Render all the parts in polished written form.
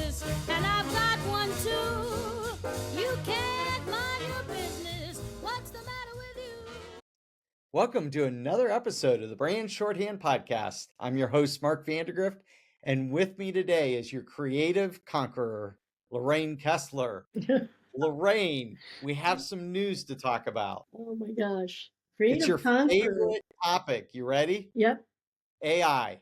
business, and I've got one too. You can't mind your business. What's the matter with you? Welcome to another episode of the Brand Shorthand Podcast. I'm your host, Mark Vandergrift, and with me today is your creative conqueror, Lorraine Kessler. Lorraine, we have some news to talk about. Oh my gosh. It's your Creative conqueror. favorite topic. You ready? Yep. AI.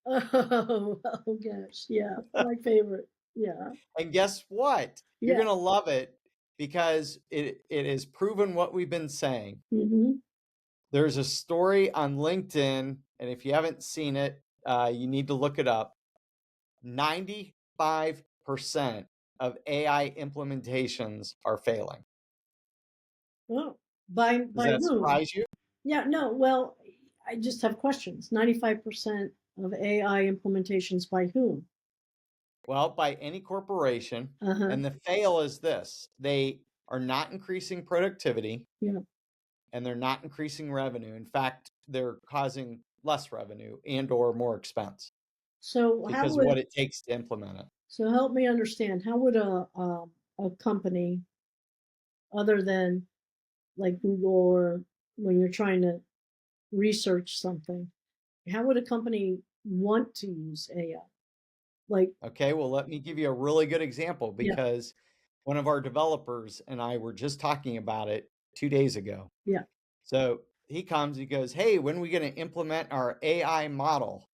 Oh gosh. Yeah. My favorite. Yeah. And guess what? You're Yeah. going to love it because it has proven what we've been saying. Mm-hmm. There's a story on LinkedIn, and if you haven't seen it, you need to look it up. 95% of AI implementations are failing. Oh, by Does that whom? surprise you? Yeah. No. Well, I just have questions. 95% of AI implementations by whom? Well, by any corporation. Uh-huh. And the fail is this: they are not increasing productivity. Yeah. And they're not increasing revenue. In fact, they're causing less revenue and or more expense. So because of what it takes to implement it. So help me understand. How would a company, other than like Google, or when you're trying to research something, how would a company want to use AI? Like, okay, well, let me give you a really good example because one of our developers and I were just talking about it 2 days ago. Yeah. So he comes, he goes, "Hey, when are we going to implement our AI model?"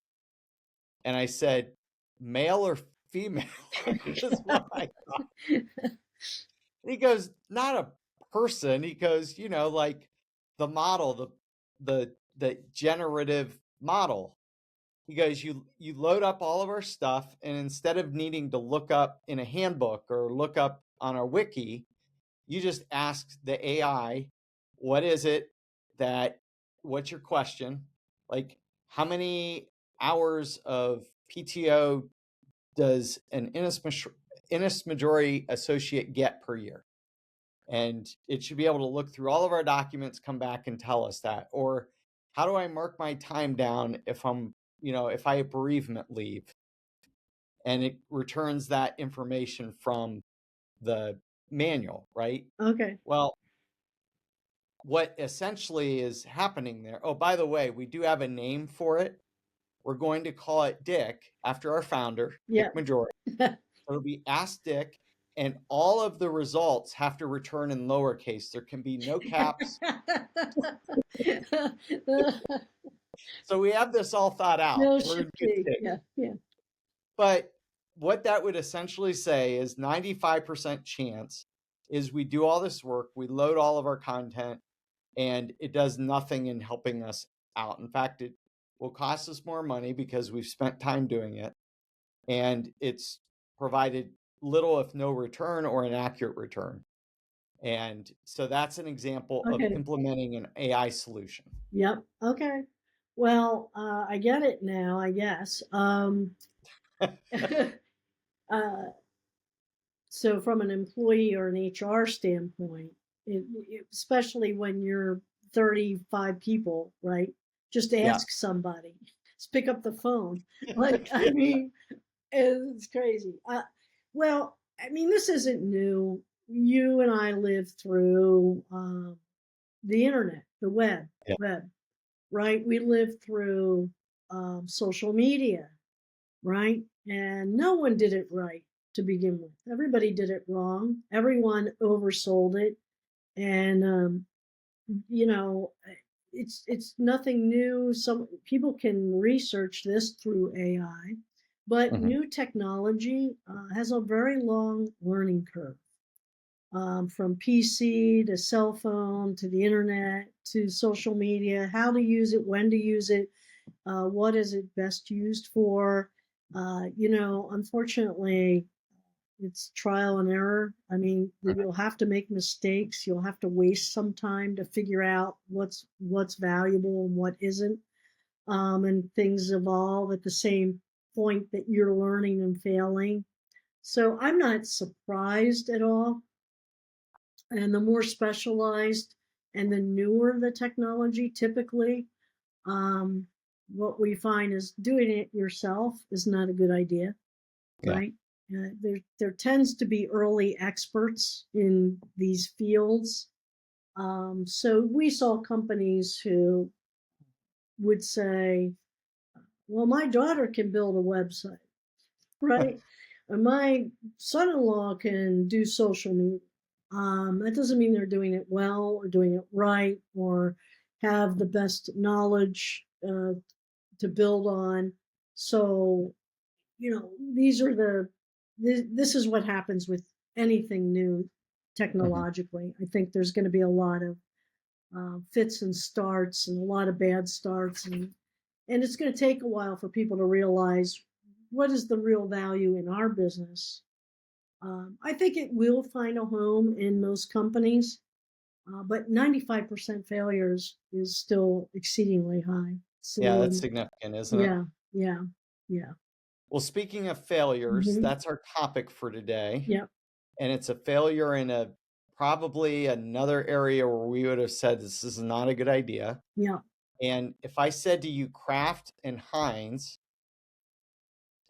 And I said, "Male or female?" Is what I thought. He goes, "Not a person." He goes, like the model, the generative model. He goes, you load up all of our stuff, and instead of needing to look up in a handbook or look up on our wiki, you just ask the AI, what's your question? Like, how many hours of PTO does an Innis Majority associate get per year? And it should be able to look through all of our documents, come back and tell us that. Or how do I mark my time down if I have bereavement leave? And it returns that information from the manual, right? Okay. Well, what essentially is happening there, oh, by the way, we do have a name for it. We're going to call it Dick after our founder, Dick Majority. It'll be Ask Dick, and all of the results have to return in lowercase. There can be no caps. So we have this all thought out. No, We're in good shape. Yeah. But what that would essentially say is 95% chance is we do all this work, we load all of our content, and it does nothing in helping us out. In fact, it will cost us more money because we've spent time doing it, and it's provided little if no return or an accurate return. And so that's an example of implementing an AI solution. Yep. Okay. Well, I get it now, I guess. So from an employee or an HR standpoint, especially when you're 35 people, right? Just ask somebody. Just pick up the phone. Like, I mean, it's crazy. Well, I mean, this isn't new. You and I lived through the internet, the web, right? We lived through social media, right? And no one did it right to begin with. Everybody did it wrong. Everyone oversold it. And, it's nothing new. Some people can research this through AI, but new technology has a very long learning curve. From PC to cell phone to the internet to social media, how to use it, when to use it, what is it best used for. Unfortunately, it's trial and error. I mean, you'll have to make mistakes. You'll have to waste some time to figure out what's valuable and what isn't. And things evolve at the same point that you're learning and failing. So I'm not surprised at all. And the more specialized and the newer the technology, typically, what we find is doing it yourself is not a good idea, right? There tends to be early experts in these fields. So we saw companies who would say, well, my daughter can build a website, right? And my son-in-law can do social media. That doesn't mean they're doing it well or doing it right or have the best knowledge to build on. So, these are this is what happens with anything new technologically. I think there's going to be a lot of fits and starts and a lot of bad starts, and it's going to take a while for people to realize what is the real value in our business. I think it will find a home in most companies, but 95% failures is still exceedingly high. Yeah, that's So, significant, isn't it? yeah, yeah, yeah. Well, speaking of failures, Hmm. that's our topic for today. Yep, And it's a failure in probably another area where we would have said this is not a good idea. yep. And if I said to you Kraft and Heinz,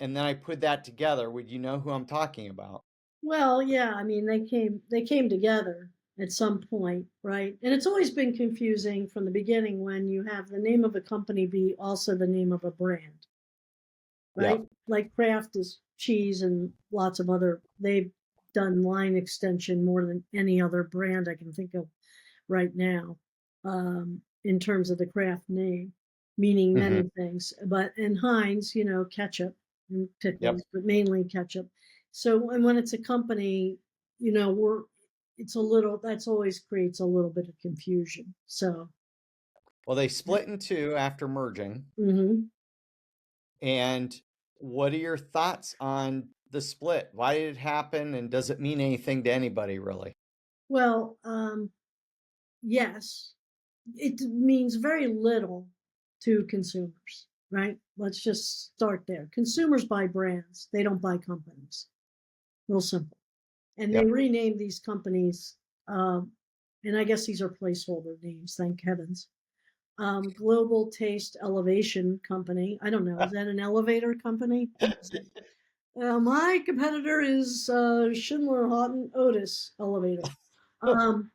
and then I put that together, would you know who I'm talking about? Well, yeah, I mean, they came together at some point, right? And it's always been confusing from the beginning when you have the name of a company be also the name of a brand, Yeah. right? Like Kraft is cheese and lots of other, they've done line extension more than any other brand I can think of right now, in terms of the Kraft name, meaning Hmm. many things. But in Heinz, ketchup and Yep. pickles, but mainly ketchup. So, and when it's a company, it's a little, that's always creates a little bit of confusion. So, Well, they split in two after merging. mhm. And what are your thoughts on the split? Why did it happen? And does it mean anything to anybody, really? Well, yes, it means very little to consumers, right? Let's just start there. Consumers buy brands, they don't buy companies. Real simple. And they Yep. renamed these companies, um, and I guess these are placeholder names, thank heavens. Global Taste Elevation Company. I don't know, is that an elevator company? What is it? My competitor is Schindler Houghton Otis Elevator. Um,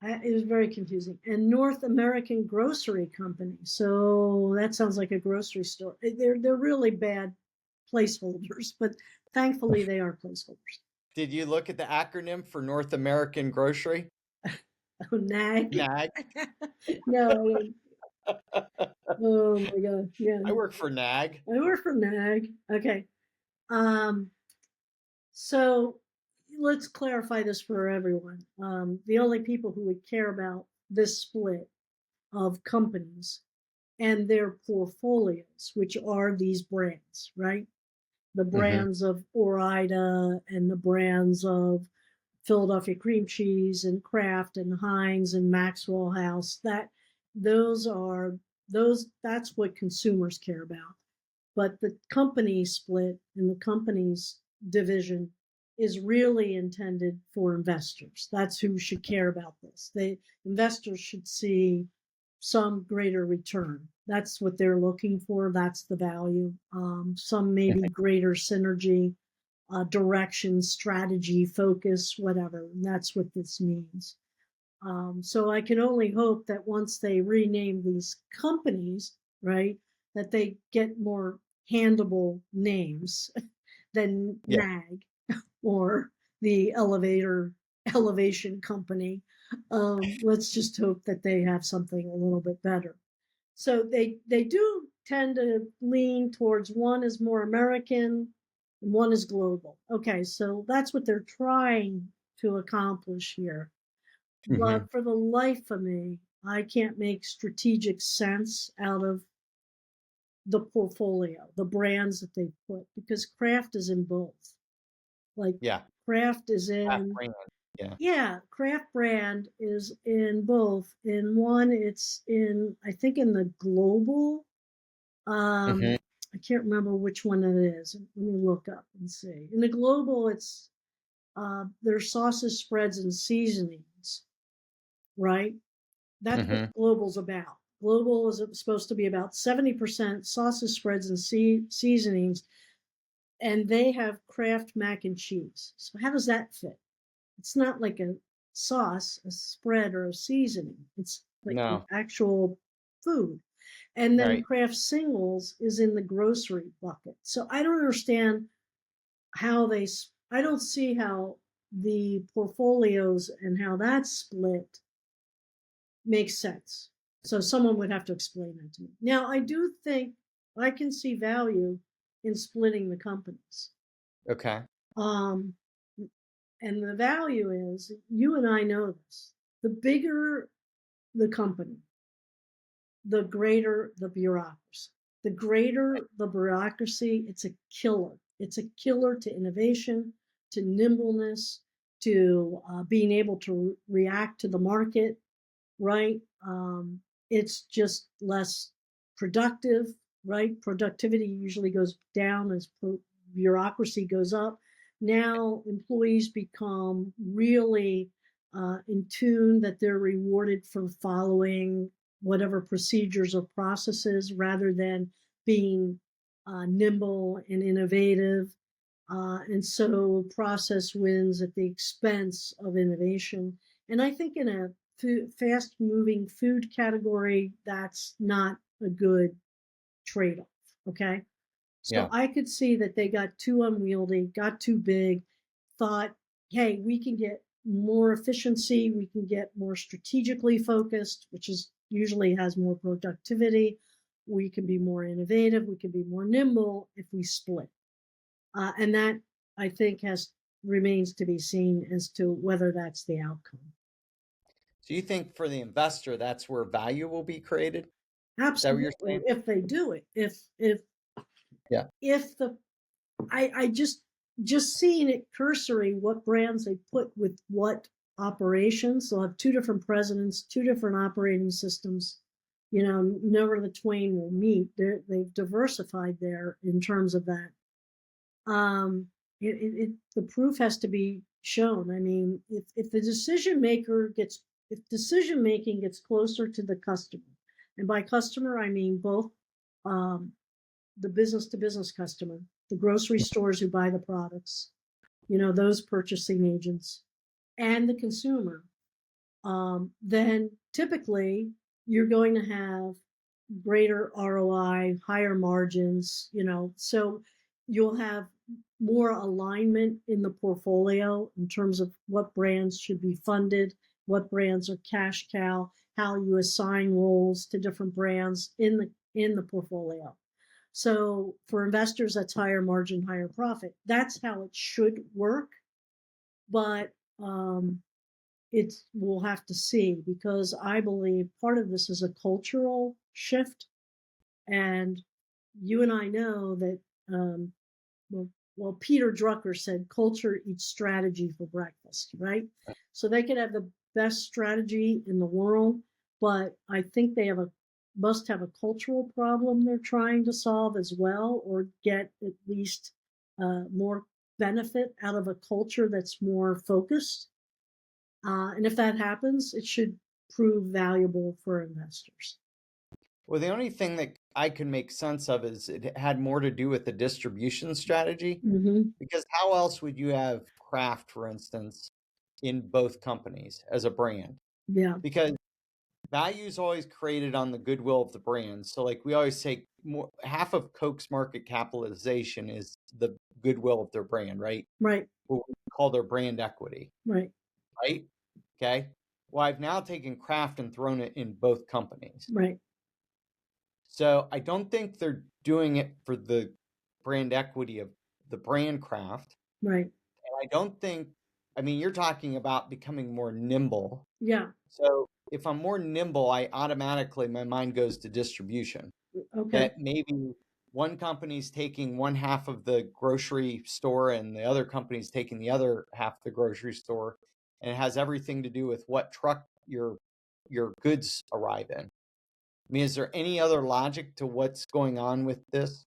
it was very confusing. And North American Grocery Company. So that sounds like a grocery store. They're really bad placeholders, but thankfully they are placeholders. Did you look at the acronym for North American Grocery? Oh, NAG. NAG. No. Oh my God. Yeah. I work for NAG. I work for NAG. Okay. Um, so let's clarify this for everyone. The only people who would care about this split of companies and their portfolios, which are these brands, right? The Hmm. brands of Ore-Ida and the brands of Philadelphia cream cheese and Kraft and Heinz and Maxwell House. Those are that's what consumers care about. But the company split and the company's division is really intended for investors. That's who should care about this. Investors should see some greater return. That's what they're looking for. That's the value. Some maybe greater synergy, direction, strategy, focus, whatever. And that's what this means. So I can only hope that once they rename these companies, right, that they get more handable names than Yeah. NAG or the elevation company. Let's just hope that they have something a little bit better. So they do tend to lean towards one is more American and one is global. Okay, so that's what they're trying to accomplish here. Hmm. But for the life of me, I can't make strategic sense out of the portfolio, the brands that they put, because Kraft is in both. Like Yeah. Kraft is Half in, brand. Yeah. yeah, Kraft brand is in both. In one, it's in, I think, in the global. Hmm. I can't remember which one it is. Let me look up and see. In the global, it's their sauces, spreads, and seasonings, right? That's what Hmm. global's about. Global is supposed to be about 70% sauces, spreads, and seasonings. and they have Kraft Mac and Cheese. So how does that fit? It's not like a sauce, a spread, or a seasoning. It's like an No. actual food. And then Right. Kraft Singles is in the grocery bucket. So I don't understand how I don't see how the portfolios and how that's split makes sense. So someone would have to explain that to me. Now, I do think I can see value in splitting the companies. Okay. Um, and the value is, you and I know this, the bigger the company, the greater the bureaucracy. The greater the bureaucracy, it's a killer. It's a killer to innovation, to nimbleness, to being able to react to the market, right? It's just less productive, right? Productivity usually goes down as bureaucracy goes up. Now employees become really in tune that they're rewarded for following whatever procedures or processes rather than being nimble and innovative. And so process wins at the expense of innovation. And I think in a fast moving food category, that's not a good trade off. Okay. So Yeah. I could see that they got too unwieldy, got too big, thought, hey, we can get more efficiency, we can get more strategically focused, which is usually has more productivity. We can be more innovative, we can be more nimble if we split. And that I think remains to be seen as to whether that's the outcome. So you think for the investor, that's where value will be created? Is that what you're Absolutely, saying? if they do it. Yeah. If the I just seeing it cursory what brands they put with what operations. They'll have two different presidents, two different operating systems. You know, never the twain will meet. They've diversified there in terms of that. um, the proof has to be shown. I mean, if the decision maker gets, if decision making gets closer to the customer, and by customer I mean both um, the business to business customer, the grocery stores who buy the products, you know, those purchasing agents, and the consumer, then typically you're going to have greater ROI, higher margins, you know, so you'll have more alignment in the portfolio in terms of what brands should be funded, what brands are cash cow, how you assign roles to different brands in the portfolio. So for investors, that's higher margin, higher profit. That's how it should work. But we'll have to see, because I believe part of this is a cultural shift. And you and I know that, well, Peter Drucker said culture eats strategy for breakfast, right? So they could have the best strategy in the world, but I think they must have a cultural problem they're trying to solve as well, or get at least more benefit out of a culture that's more focused. And if that happens, it should prove valuable for investors. Well, the only thing that I can make sense of is it had more to do with the distribution strategy. Mm-hmm. Because how else would you have Kraft, for instance, in both companies as a brand? Yeah. Because value is always created on the goodwill of the brand. So, like we always say, half of Coke's market capitalization is the goodwill of their brand, right? Right. What we call their brand equity, Right. right? Okay. Well, I've now taken Kraft and thrown it in both companies. Right. So I don't think they're doing it for the brand equity of the brand Kraft. Right. And I don't think, I mean, you're talking about becoming more nimble. Yeah. So if I'm more nimble, I automatically, my mind goes to distribution. Okay. That maybe one company's taking one half of the grocery store and the other company's taking the other half of the grocery store. And it has everything to do with what truck your goods arrive in. I mean, is there any other logic to what's going on with this?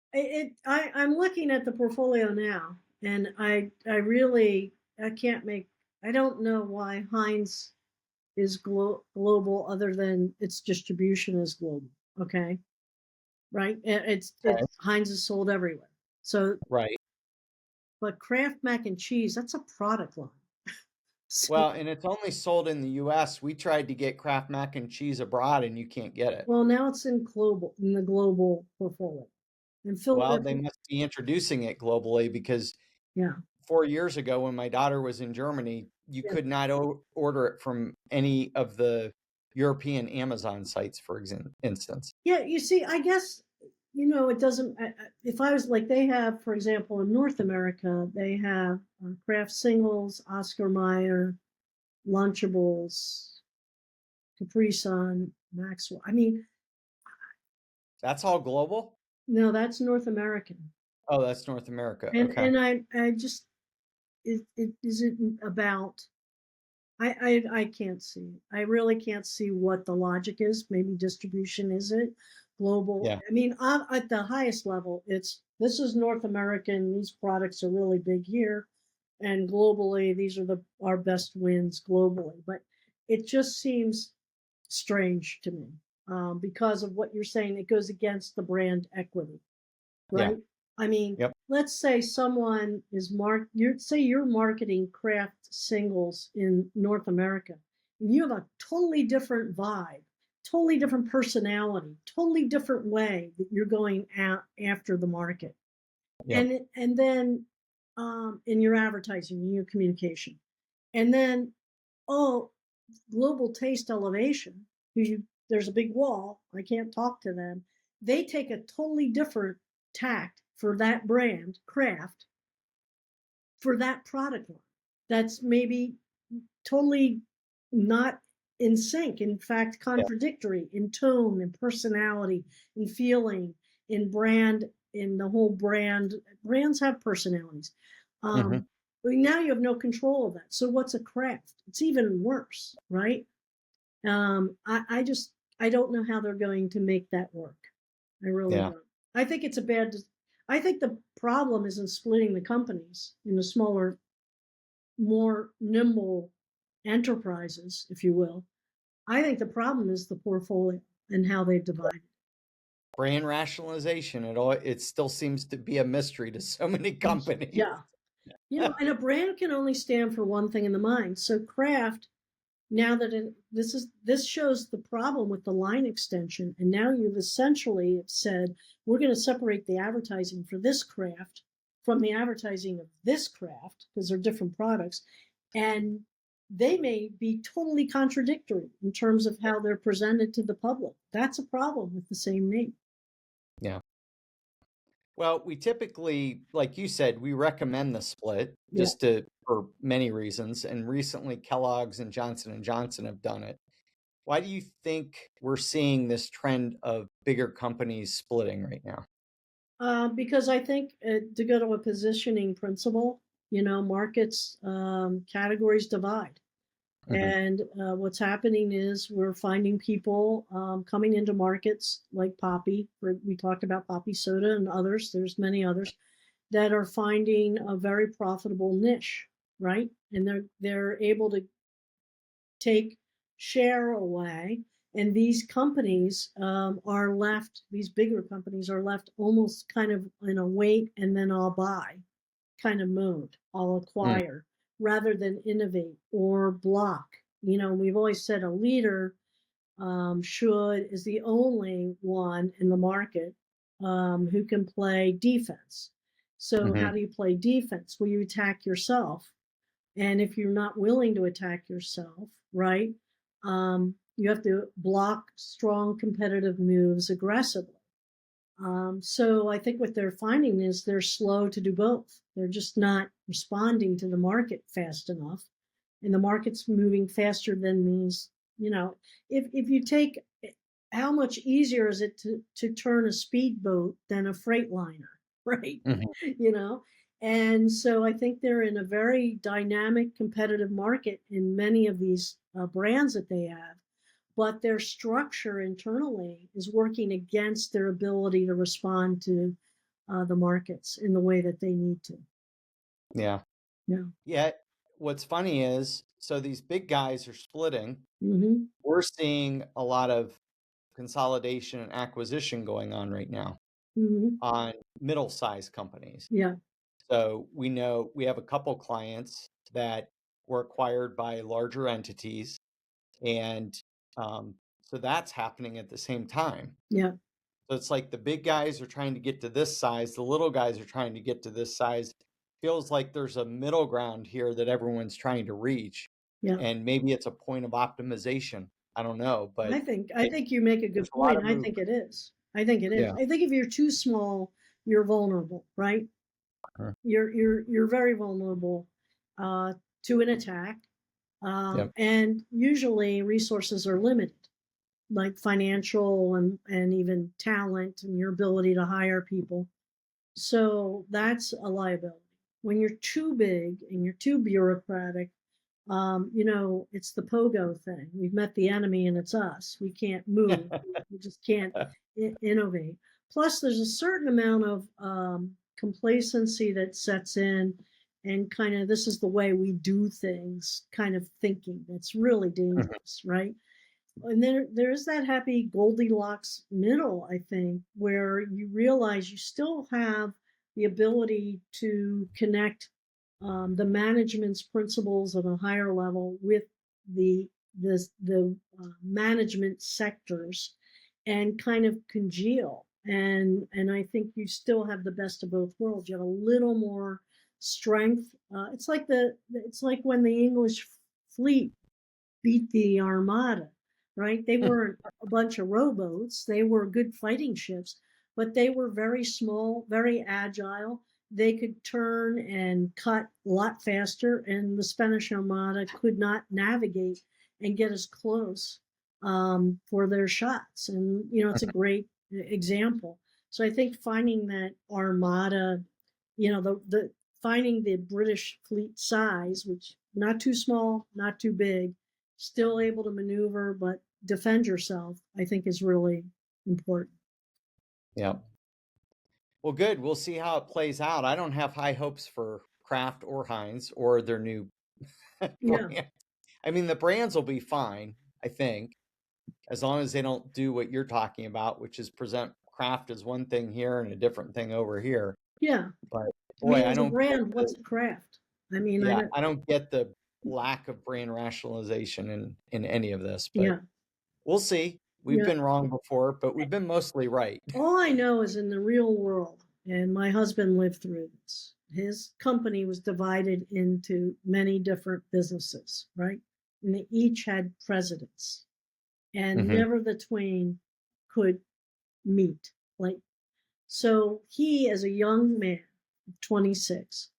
I'm looking at the portfolio now, and I really I can't make I don't know why Heinz is global other than its distribution is global. Okay, right? It's Okay. Heinz is sold everywhere. So Right. But Kraft Mac and Cheese, that's a product line. So, Well, and it's only sold in the US. We tried to get Kraft Mac and Cheese abroad and you can't get it. well, now it's in the global portfolio. And Well, they must be introducing it globally because yeah, 4 years ago when my daughter was in Germany, you yeah. could not order it from any of the European Amazon sites, for instance. Yeah, you see, I guess, it doesn't, if I was like, they have, for example, in North America, they have Kraft Singles, Oscar Mayer, Lunchables, Capri Sun, Maxwell. I mean, That's all global? no, that's North American. Oh, that's North America. And Okay. I just, it isn't about, I can't see. I really can't see what the logic is. Maybe distribution isn't global. Yeah. I mean, at the highest level, this is North American. These products are really big here, and globally, these are our best wins globally. But it just seems strange to me because of what you're saying. It goes against the brand equity, Yeah. right? I mean, Yep. let's say someone is you're marketing Kraft singles in North America, and you have a totally different vibe, totally different personality, totally different way that you're going out after the market, Yep. and then in your advertising, in your communication, and then oh, Global Taste Elevation, there's a big wall, I can't talk to them. They take a totally different tact for that brand, Kraft, for that product line. That's maybe totally not in sync, in fact, contradictory in tone and personality and feeling, in brand, in the whole brand. Brands have personalities. Mhm. But now you have no control of that. So what's a Kraft? It's even worse, right? I don't know how they're going to make that work. I really Yeah. don't. I think it's I think the problem isn't splitting the companies into smaller, more nimble enterprises, if you will. I think the problem is the portfolio and how they've divided. Brand rationalization. It still seems to be a mystery to so many companies. Yeah. And a brand can only stand for one thing in the mind. So Kraft, now that this shows the problem with the line extension, and now you've essentially said we're going to separate the advertising for this Kraft from the advertising of this Kraft because they're different products, and they may be totally contradictory in terms of how they're presented to the public. That's a problem with the same name. Yeah. Well, we typically, like you said, we recommend the split just for many reasons. And recently Kellogg's and Johnson have done it. Why do you think we're seeing this trend of bigger companies splitting right now? Because I think to go to a positioning principle, markets, categories divide. And what's happening is we're finding people coming into markets like Poppy. We talked about Poppy soda and others. There's many others that are finding a very profitable niche, right? And they're able to take share away. And these companies are left. These bigger companies are left almost kind of in a wait and then I'll buy kind of mode. I'll acquire rather than innovate or block. We've always said a leader is the only one in the market who can play defense. So how do you play defense? Well, you attack yourself. And if you're not willing to attack yourself, right, you have to block strong competitive moves aggressively. So I think what they're finding is they're slow to do both. They're just not responding to the market fast enough. And the market's moving faster than these, if you take how much easier is it to turn a speedboat than a freight liner, right? And so I think they're in a very dynamic, competitive market in many of these brands that they have, but their structure internally is working against their ability to respond to the markets in the way that they need to. Yeah. Yeah. Yeah. What's funny is, so these big guys are splitting. Mm-hmm. We're seeing a lot of consolidation and acquisition going on right now Mm-hmm. on middle-sized companies. Yeah. So we know we have a couple clients that were acquired by larger entities, and so that's happening at the same time. Yeah. So it's like the big guys are trying to get to this size, the little guys are trying to get to this size. Feels like there's a middle ground here that everyone's trying to reach, Yeah. and maybe it's a point of optimization. I don't know, but I think you make a good there's a lot point. of I movement. think it is. I think it is. Yeah. I think if you're too small, you're vulnerable, right? Uh, You're very vulnerable to an attack, Yep. and usually resources are limited, like financial and even talent and your ability to hire people. So that's a liability. When you're too big and you're too bureaucratic, it's the pogo thing. We've met the enemy and it's us. We can't move. We just can't innovate. Plus, there's a certain amount of complacency that sets in, and kind of this is the way we do things kind of thinking. That's really dangerous, right? And there is that happy Goldilocks middle, I think, where you realize you still have the ability to connect the management's principles at a higher level with the management sectors, and kind of congeal. And I think you still have the best of both worlds. You have a little more strength. It's like when the English fleet beat the Armada, right? They weren't a bunch of rowboats. They were good fighting ships, but they were very small, very agile. They could turn and cut a lot faster, and the Spanish Armada could not navigate and get as close for their shots. And, it's a great example. So I think finding that Armada, the finding the British fleet size, which not too small, not too big, still able to maneuver but defend yourself, I think is really important. Yeah. Well, good. We'll see how it plays out. I don't have high hopes for Kraft or Heinz or their new Yeah. brand. I mean, the brands will be fine, I think, as long as they don't do what you're talking about, which is present Kraft as one thing here and a different thing over here. Yeah. But I mean, boy, I as a don't get brand, the, what's a craft? I mean, yeah, I don't get the lack of brand rationalization in any of this, but yeah. we'll see. We've Yeah. been wrong before, but we've been mostly right. All I know is in the real world, and my husband lived through this, his company was divided into many different businesses, right? And they each had presidents, and Mhm. never the twain could meet. Like, so he, as a young man, 26,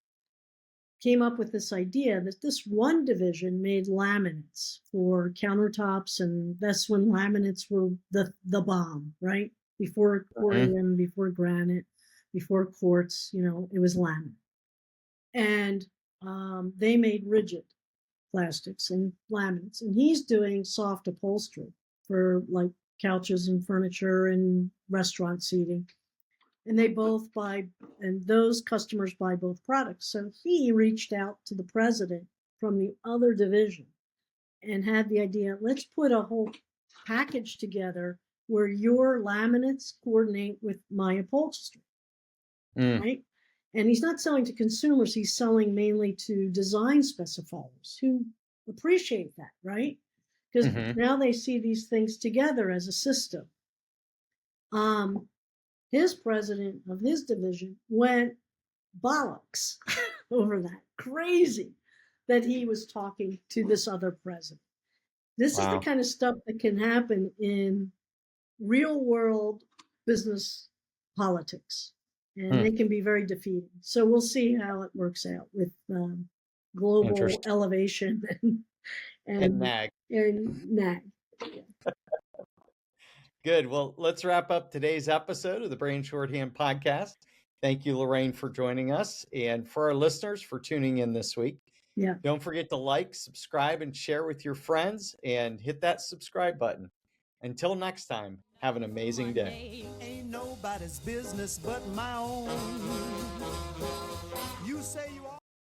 came up with this idea that this one division made laminates for countertops, and that's when laminates were the bomb, right? Before Mhm. accordion, before granite, before quartz, it was laminate. And they made rigid plastics and laminates, and he's doing soft upholstery for like couches and furniture and restaurant seating. And they both buy, and those customers buy both products. So he reached out to the president from the other division and had the idea, let's put a whole package together where your laminates coordinate with my upholstery, right? And he's not selling to consumers, he's selling mainly to design specifiers who appreciate that, right? Because now they see these things together as a system. His president of his division went bollocks over that. Crazy that he was talking to this other president. This is the Wow. kind of stuff that can happen in real world business politics, and they can be very defeating. So we'll see how it works out with global Interesting. elevation And nag. and NAG. Good. Well, let's wrap up today's episode of the Brain Shorthand Podcast. Thank you, Lorraine, for joining us, and for our listeners for tuning in this week. Yeah. Don't forget to like, subscribe, and share with your friends, and hit that subscribe button. Until next time, have an amazing day. Ain't nobody's business but my own. You say you are